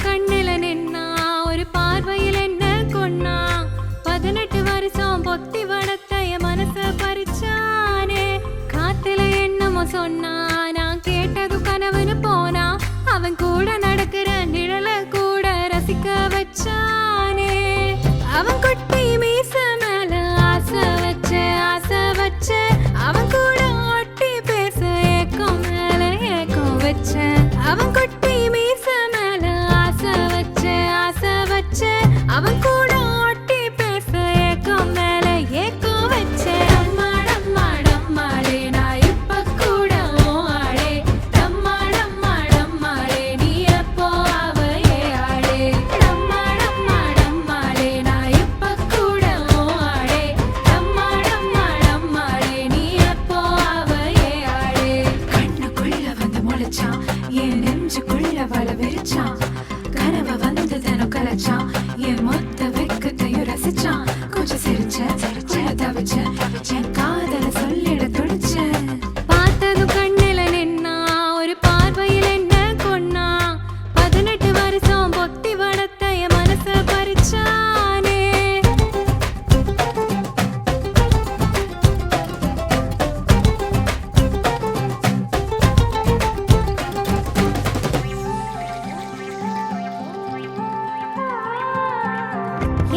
கண்ணில நின்னா ஒரு பார்வையில் என்ன கொன்னா 18 வருஷம் பொத்தி வளர்த்த என் மனச பறிச்சானே காத்துல என்னமோ சொன்னா நான் கேட்டது கனவுன்னு போனா அவன் கூட நடக்கிற நிழல கூட ரசிக்க வச்சானே அவன் குட்டி மீச மேல ஆசை வச்ச அவன் கூட ஒட்டி பேச ஏக்கம் மேல ஏக்கம் வச்ச அவன் குட்டி மீச அவன் கூட ஒட்டி பேச ஏக்கம் மேல ஏக்கம் வச்சேன் டம்மாடம்மாடம்மாளே நான் இப்ப கூட ஆளே டம்மாடம்மாடம்மாளே நீ எப்போ அவையே ஆளே டம்மாடம்மாடம்மாளே நான் இப்ப கூட ஆளே டம்மாடம்மாடம்மாளே நீ எப்போ அவையே ஆளே கண்ணுக்குள்ள வந்து முளைச்சான் என் நெஞ்சுக்குள்ள வள வெறிச்சான் கனவ வந்து தினம் கலைச்சான் என் மொத்த வெக்கத்தையும் ரசிச்சான் கொஞ்சம் சிரிச்ச தவிச்ச என் காதல சொல்லிட துடிச்ச பார்த்தது கண்ணில நின்னா ஒரு பார்வையில் என்ன கொன்னா 18 வருஷம் பொத்தி வளர்த்த என் மனச பறிச்சானே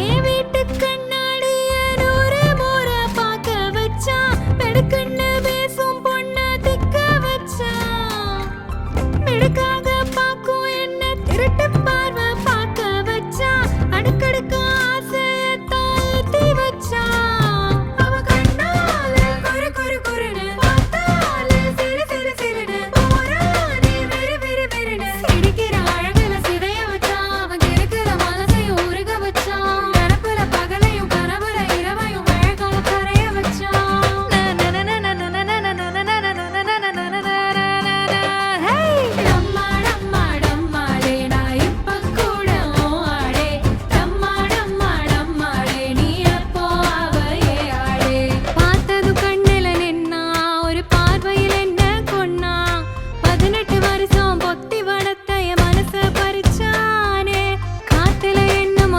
என் வீட்டு கண்ணாடிய 100 முறை பார்க்க வச்சான் பெடுக்குன்னு பேசும் பொண்ண திக்க வச்சான் மெடுக்காக பார்க்கும் என்ன திருட்டு பார்வை பார்க்க வச்சான் அடுக்கடுக்க ஆசைய தாழ்த்தி வச்சான் அவ கண்ணால குறுன்னு பார்த்தாலே சிறுன்னு போறானே வெறுன்னு சிரிக்கிற அழகுல சிதைய வச்சான் அவன் இருக்கிற மனசையும் உருக வச்சான்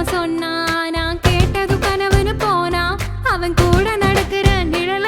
சொன்னா நான் கேட்டது கனவுன்னு போனா அவன் கூட நடக்கிற நிழல